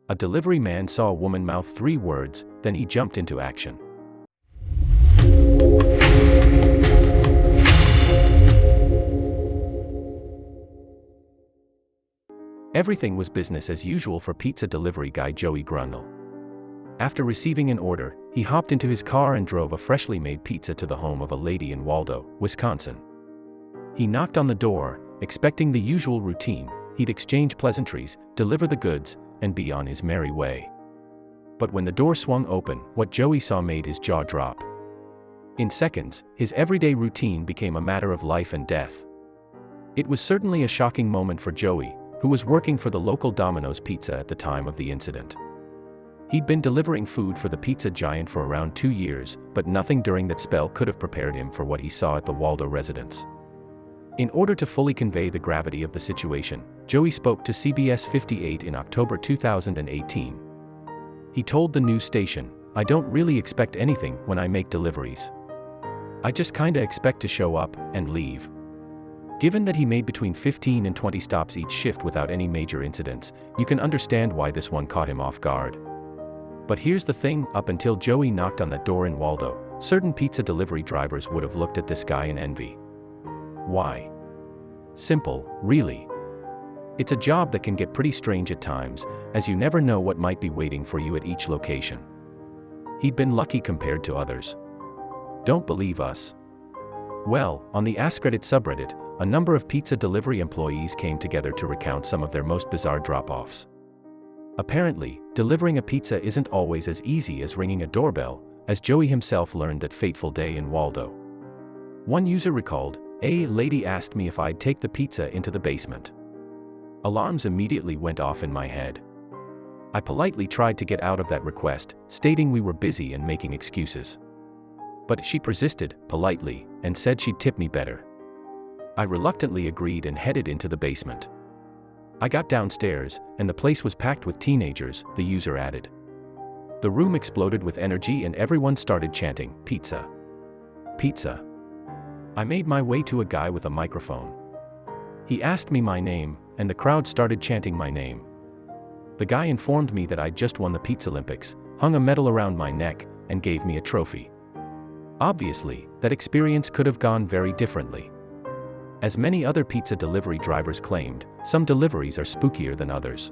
A delivery man saw a woman mouth 3 words, then he jumped into action. Everything was business as usual for pizza delivery guy Joey Grundl. After receiving an order, he hopped into his car and drove a freshly made pizza to the home of a lady in Waldo, Wisconsin. He knocked on the door, expecting the usual routine. He'd exchange pleasantries, deliver the goods, and be on his merry way. But when the door swung open, what Joey saw made his jaw drop. In seconds, his everyday routine became a matter of life and death. It was certainly a shocking moment for Joey, who was working for the local Domino's pizza at the time of the incident. He'd been delivering food for the pizza giant for around 2 years, but nothing during that spell could have prepared him for what he saw at the Waldo residence. In order to fully convey the gravity of the situation, Joey spoke to CBS 58 in October 2018. He told the news station, "I don't really expect anything when I make deliveries. I just kinda expect to show up and leave." Given that he made between 15 and 20 stops each shift without any major incidents, you can understand why this one caught him off guard. But here's the thing, up until Joey knocked on that door in Waldo, certain pizza delivery drivers would have looked at this guy in envy. Why? Simple, really. It's a job that can get pretty strange at times, as you never know what might be waiting for you at each location. He'd been lucky compared to others. Don't believe us? Well, on the Ask Reddit subreddit, a number of pizza delivery employees came together to recount some of their most bizarre drop-offs. Apparently, delivering a pizza isn't always as easy as ringing a doorbell, as Joey himself learned that fateful day in Waldo. One user recalled, "A lady asked me if I'd take the pizza into the basement. Alarms immediately went off in my head. I politely tried to get out of that request, stating we were busy and making excuses. But she persisted, politely, and said she'd tip me better. I reluctantly agreed and headed into the basement. I got downstairs, and the place was packed with teenagers," the user added. The room exploded with energy and everyone started chanting, "Pizza! Pizza!" I made my way to a guy with a microphone. He asked me my name, and the crowd started chanting my name. The guy informed me that I'd just won the Pizza Olympics, hung a medal around my neck, and gave me a trophy. Obviously, that experience could have gone very differently. As many other pizza delivery drivers claimed, some deliveries are spookier than others.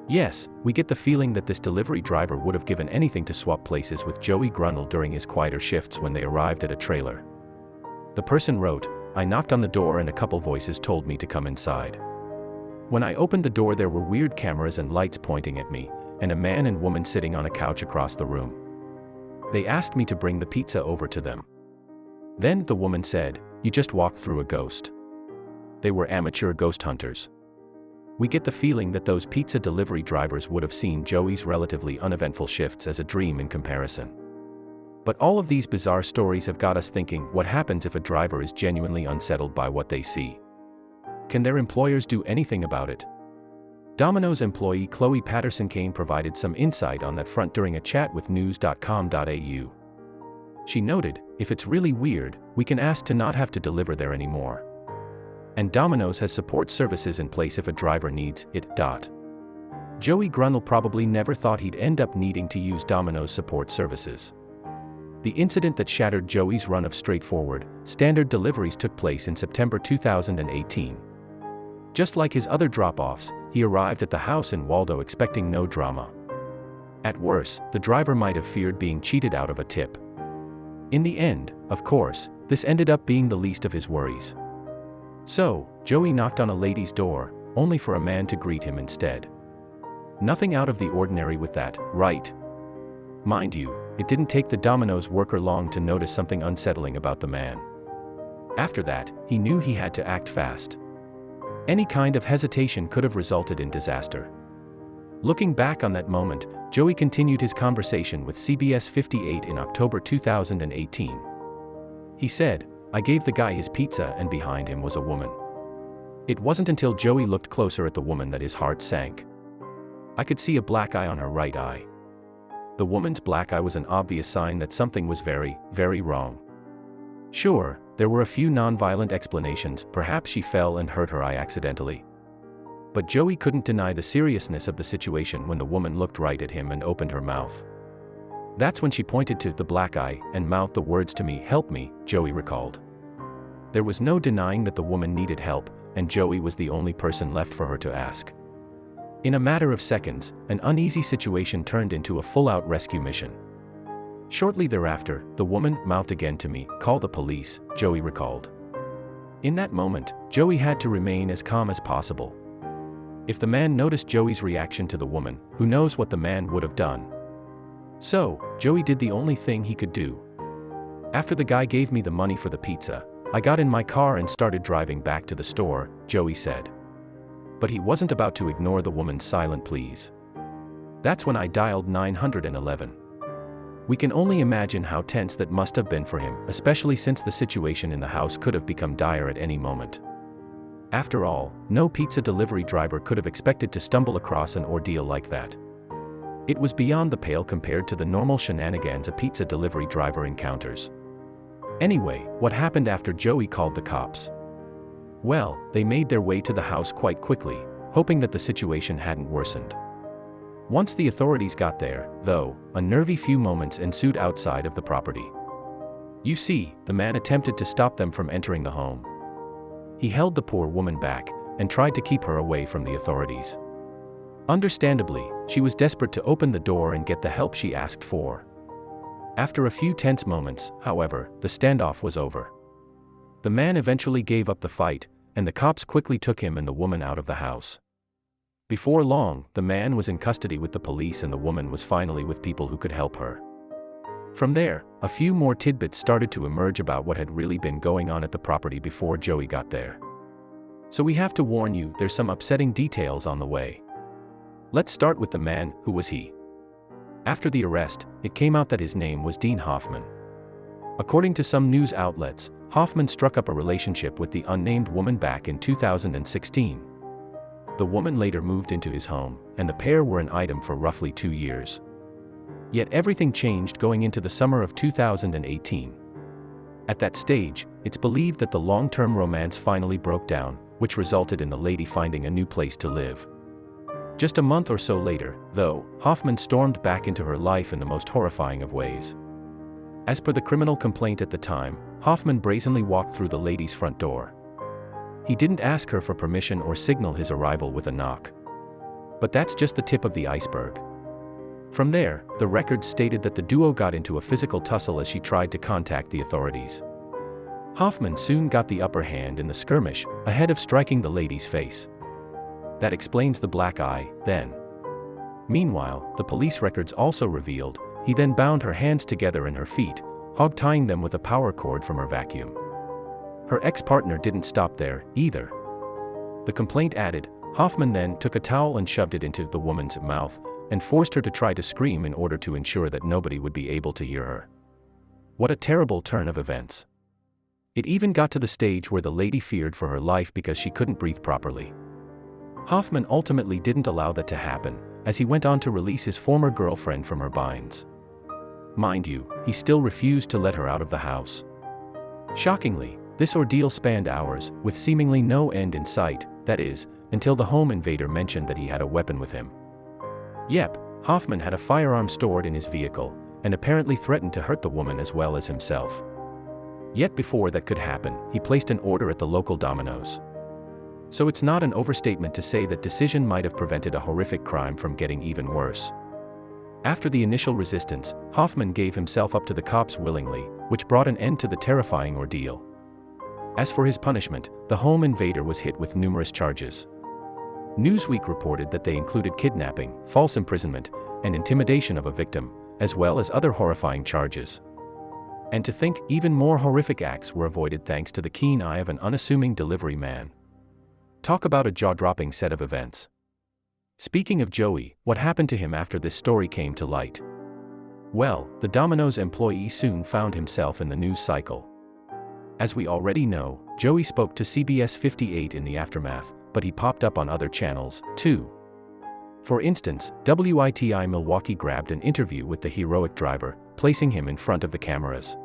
Yes, we get the feeling that this delivery driver would have given anything to swap places with Joey Grundl during his quieter shifts when they arrived at a trailer. The person wrote, "I knocked on the door and a couple voices told me to come inside. When I opened the door there were weird cameras and lights pointing at me, and a man and woman sitting on a couch across the room. They asked me to bring the pizza over to them. Then the woman said, 'You just walked through a ghost.' They were amateur ghost hunters." We get the feeling that those pizza delivery drivers would have seen Joey's relatively uneventful shifts as a dream in comparison. But all of these bizarre stories have got us thinking, what happens if a driver is genuinely unsettled by what they see? Can their employers do anything about it? Domino's employee Chloe Patterson-Kane provided some insight on that front during a chat with news.com.au. She noted, "If it's really weird, we can ask to not have to deliver there anymore. And Domino's has support services in place if a driver needs it." Joey Grundl probably never thought he'd end up needing to use Domino's support services. The incident that shattered Joey's run of straightforward, standard deliveries took place in September 2018. Just like his other drop-offs, he arrived at the house in Waldo expecting no drama. At worst, the driver might have feared being cheated out of a tip. In the end, of course, this ended up being the least of his worries. So, Joey knocked on a lady's door, only for a man to greet him instead. Nothing out of the ordinary with that, right? Mind you, it didn't take the Domino's worker long to notice something unsettling about the man. After that, he knew he had to act fast. Any kind of hesitation could have resulted in disaster. Looking back on that moment, Joey continued his conversation with CBS 58 in October 2018. He said, "I gave the guy his pizza and behind him was a woman. It wasn't until Joey looked closer at the woman that his heart sank. I could see a black eye on her right eye. The woman's black eye was an obvious sign that something was very, very wrong. Sure, there were a few non-violent explanations, perhaps she fell and hurt her eye accidentally. But Joey couldn't deny the seriousness of the situation when the woman looked right at him and opened her mouth. That's when she pointed to the black eye and mouthed the words to me, "Help me," Joey recalled. There was no denying that the woman needed help, and Joey was the only person left for her to ask. In a matter of seconds, an uneasy situation turned into a full-out rescue mission. Shortly thereafter, the woman mouthed again to me, "Call the police," Joey recalled. In that moment, Joey had to remain as calm as possible. If the man noticed Joey's reaction to the woman, who knows what the man would have done? So, Joey did the only thing he could do. After the guy gave me the money for the pizza, I got in my car and started driving back to the store, Joey said. But he wasn't about to ignore the woman's silent pleas. That's when I dialed 911. We can only imagine how tense that must have been for him, especially since the situation in the house could have become dire at any moment. After all, no pizza delivery driver could have expected to stumble across an ordeal like that. It was beyond the pale compared to the normal shenanigans a pizza delivery driver encounters. Anyway, what happened after Joey called the cops? Well, they made their way to the house quite quickly, hoping that the situation hadn't worsened. Once the authorities got there, though, a nervy few moments ensued outside of the property. You see, the man attempted to stop them from entering the home. He held the poor woman back and tried to keep her away from the authorities. Understandably, she was desperate to open the door and get the help she asked for. After a few tense moments, however, the standoff was over. The man eventually gave up the fight, and the cops quickly took him and the woman out of the house. Before long, the man was in custody with the police and the woman was finally with people who could help her. From there, a few more tidbits started to emerge about what had really been going on at the property before Joey got there. So we have to warn you, there's some upsetting details on the way. Let's start with the man. Who was he? After the arrest, it came out that his name was Dean Hoffman. According to some news outlets, Hoffman struck up a relationship with the unnamed woman back in 2016. The woman later moved into his home, and the pair were an item for roughly 2 years. Yet everything changed going into the summer of 2018. At that stage, it's believed that the long-term romance finally broke down, which resulted in the lady finding a new place to live. Just a month or so later, though, Hoffman stormed back into her life in the most horrifying of ways. As per the criminal complaint at the time, Hoffman brazenly walked through the lady's front door. He didn't ask her for permission or signal his arrival with a knock. But that's just the tip of the iceberg. From there, the records stated that the duo got into a physical tussle as she tried to contact the authorities. Hoffman soon got the upper hand in the skirmish, ahead of striking the lady's face. That explains the black eye, then. Meanwhile, the police records also revealed, he then bound her hands together and her feet, hog-tying them with a power cord from her vacuum. Her ex-partner didn't stop there, either. The complaint added, Hoffman then took a towel and shoved it into the woman's mouth, and forced her to try to scream in order to ensure that nobody would be able to hear her. What a terrible turn of events. It even got to the stage where the lady feared for her life because she couldn't breathe properly. Hoffman ultimately didn't allow that to happen, as he went on to release his former girlfriend from her binds. Mind you, he still refused to let her out of the house. Shockingly, this ordeal spanned hours, with seemingly no end in sight, that is, until the home invader mentioned that he had a weapon with him. Yep, Hoffman had a firearm stored in his vehicle, and apparently threatened to hurt the woman as well as himself. Yet before that could happen, he placed an order at the local Domino's. So it's not an overstatement to say that decision might have prevented a horrific crime from getting even worse. After the initial resistance, Hoffman gave himself up to the cops willingly, which brought an end to the terrifying ordeal. As for his punishment, the home invader was hit with numerous charges. Newsweek reported that they included kidnapping, false imprisonment, and intimidation of a victim, as well as other horrifying charges. And to think, even more horrific acts were avoided thanks to the keen eye of an unassuming delivery man. Talk about a jaw-dropping set of events. Speaking of Joey, what happened to him after this story came to light? Well, the Domino's employee soon found himself in the news cycle. As we already know, Joey spoke to CBS 58 in the aftermath, but he popped up on other channels, too. For instance, WITI Milwaukee grabbed an interview with the heroic driver, placing him in front of the cameras.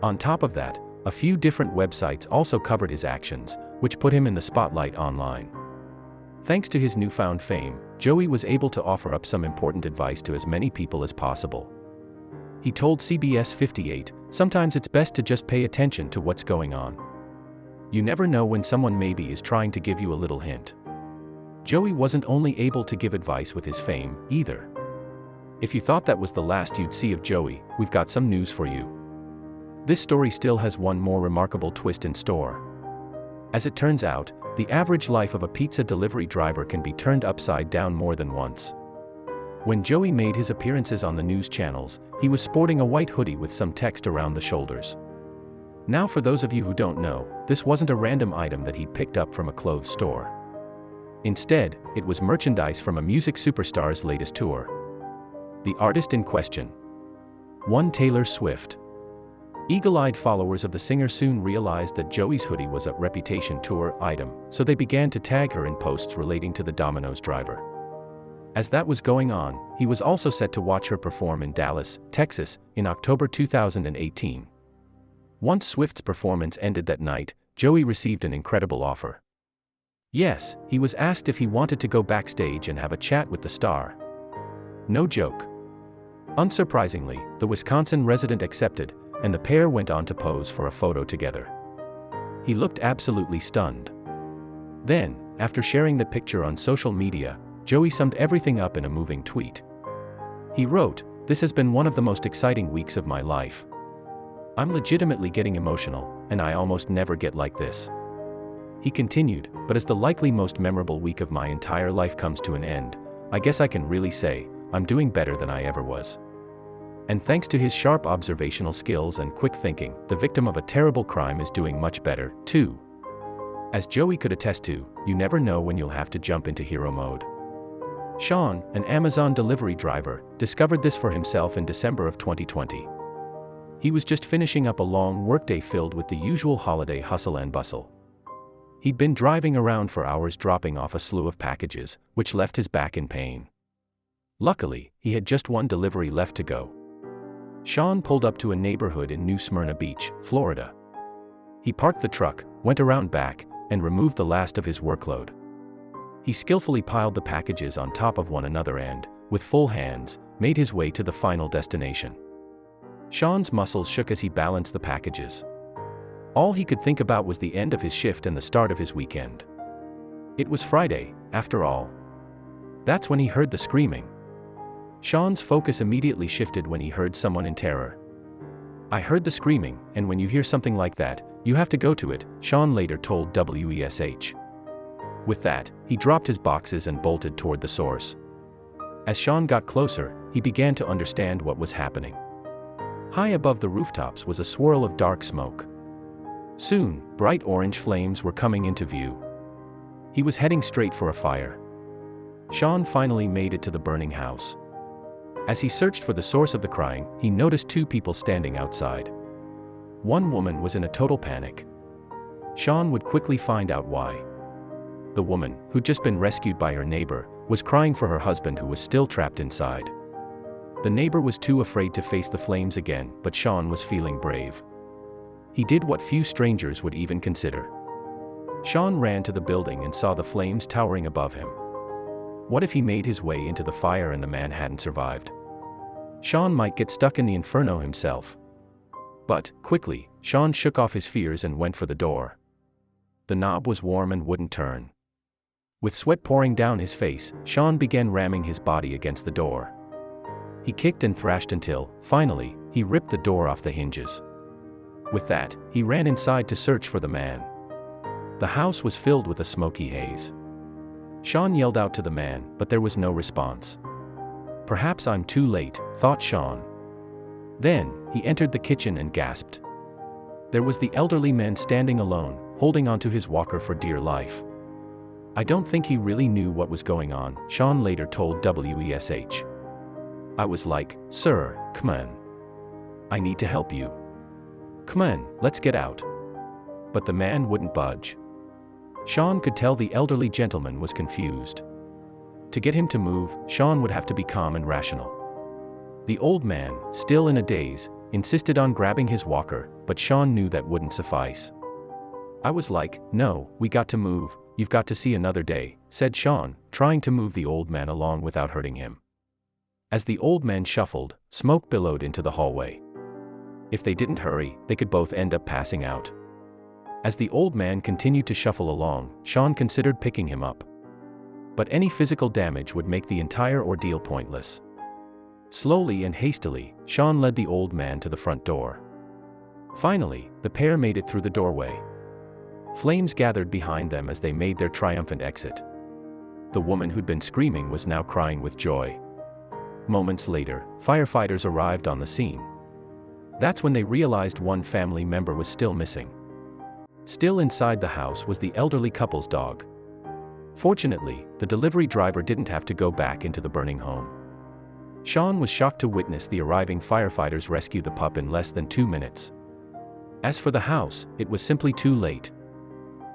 On top of that, a few different websites also covered his actions, which put him in the spotlight online. Thanks to his newfound fame, Joey was able to offer up some important advice to as many people as possible. He told CBS 58, "Sometimes it's best to just pay attention to what's going on. You never know when someone maybe is trying to give you a little hint." Joey wasn't only able to give advice with his fame, either. If you thought that was the last you'd see of Joey, we've got some news for you. This story still has one more remarkable twist in store. As it turns out, the average life of a pizza delivery driver can be turned upside down more than once. When Joey made his appearances on the news channels, he was sporting a white hoodie with some text around the shoulders. Now, for those of you who don't know, this wasn't a random item that he'd picked up from a clothes store. Instead, it was merchandise from a music superstar's latest tour. The artist in question: one Taylor Swift. Eagle-eyed followers of the singer soon realized that Joey's hoodie was a Reputation tour item, so they began to tag her in posts relating to the Domino's driver. As that was going on, he was also set to watch her perform in Dallas, Texas, in October 2018. Once Swift's performance ended that night, Joey received an incredible offer. Yes, he was asked if he wanted to go backstage and have a chat with the star. No joke. Unsurprisingly, the Wisconsin resident accepted, and the pair went on to pose for a photo together. He looked absolutely stunned. Then, after sharing the picture on social media, Joey summed everything up in a moving tweet. He wrote, "This has been one of the most exciting weeks of my life. I'm legitimately getting emotional, and I almost never get like this." He continued, "But as the likely most memorable week of my entire life comes to an end, I guess I can really say, I'm doing better than I ever was." And thanks to his sharp observational skills and quick thinking, the victim of a terrible crime is doing much better, too. As Joey could attest to, you never know when you'll have to jump into hero mode. Sean, an Amazon delivery driver, discovered this for himself in December of 2020. He was just finishing up a long workday filled with the usual holiday hustle and bustle. He'd been driving around for hours dropping off a slew of packages, which left his back in pain. Luckily, he had just one delivery left to go. Sean pulled up to a neighborhood in New Smyrna Beach, Florida. He parked the truck, went around back, and removed the last of his workload. He skillfully piled the packages on top of one another and, with full hands, made his way to the final destination. Sean's muscles shook as he balanced the packages. All he could think about was the end of his shift and the start of his weekend. It was Friday, after all. That's when he heard the screaming. Sean's focus immediately shifted when he heard someone in terror. "I heard the screaming, and when you hear something like that, you have to go to it," Sean later told WESH. With that, he dropped his boxes and bolted toward the source. As Sean got closer, he began to understand what was happening. High above the rooftops was a swirl of dark smoke. Soon, bright orange flames were coming into view. He was heading straight for a fire. Sean finally made it to the burning house. As he searched for the source of the crying, he noticed two people standing outside. One woman was in a total panic. Sean would quickly find out why. The woman, who'd just been rescued by her neighbor, was crying for her husband who was still trapped inside. The neighbor was too afraid to face the flames again, but Sean was feeling brave. He did what few strangers would even consider. Sean ran to the building and saw the flames towering above him. What if he made his way into the fire and the man hadn't survived? Sean might get stuck in the inferno himself. But, quickly, Sean shook off his fears and went for the door. The knob was warm and wouldn't turn. With sweat pouring down his face, Sean began ramming his body against the door. He kicked and thrashed until, finally, he ripped the door off the hinges. With that, he ran inside to search for the man. The house was filled with a smoky haze. Sean yelled out to the man, but there was no response. "Perhaps I'm too late," thought Sean. Then, he entered the kitchen and gasped. There was the elderly man standing alone, holding onto his walker for dear life. "I don't think he really knew what was going on," Sean later told WESH. "I was like, 'Sir, come on. I need to help you. Come on, let's get out.' But the man wouldn't budge. Sean could tell the elderly gentleman was confused. To get him to move, Sean would have to be calm and rational. The old man, still in a daze, insisted on grabbing his walker, but Sean knew that wouldn't suffice. "I was like, 'No, we got to move,' "You've got to see another day," said Sean, trying to move the old man along without hurting him. As the old man shuffled, smoke billowed into the hallway. If they didn't hurry, they could both end up passing out. As the old man continued to shuffle along, Sean considered picking him up. But any physical damage would make the entire ordeal pointless. Slowly and hastily, Sean led the old man to the front door. Finally, the pair made it through the doorway. Flames gathered behind them as they made their triumphant exit. The woman who'd been screaming was now crying with joy. Moments later, firefighters arrived on the scene. That's when they realized one family member was still missing. Still inside the house was the elderly couple's dog. Fortunately, the delivery driver didn't have to go back into the burning home. Sean was shocked to witness the arriving firefighters rescue the pup in less than 2 minutes. As for the house, it was simply too late.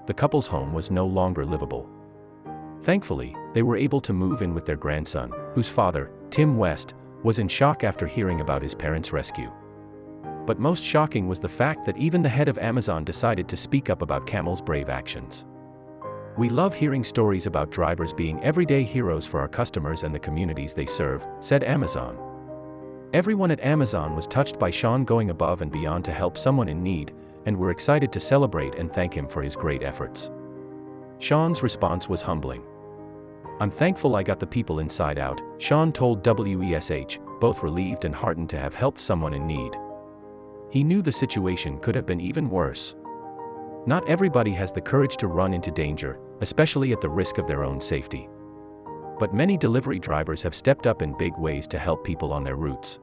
The couple's home was no longer livable. Thankfully, they were able to move in with their grandson, whose father, Tim West, was in shock after hearing about his parents' rescue. But most shocking was the fact that even the head of Amazon decided to speak up about Camel's brave actions. "We love hearing stories about drivers being everyday heroes for our customers and the communities they serve," said Amazon. Everyone at Amazon was touched by Sean going above and beyond to help someone in need, and were excited to celebrate and thank him for his great efforts. Sean's response was humbling. "I'm thankful I got the people inside out," Sean told WESH, both relieved and heartened to have helped someone in need. He knew the situation could have been even worse. Not everybody has the courage to run into danger, especially at the risk of their own safety. But many delivery drivers have stepped up in big ways to help people on their routes.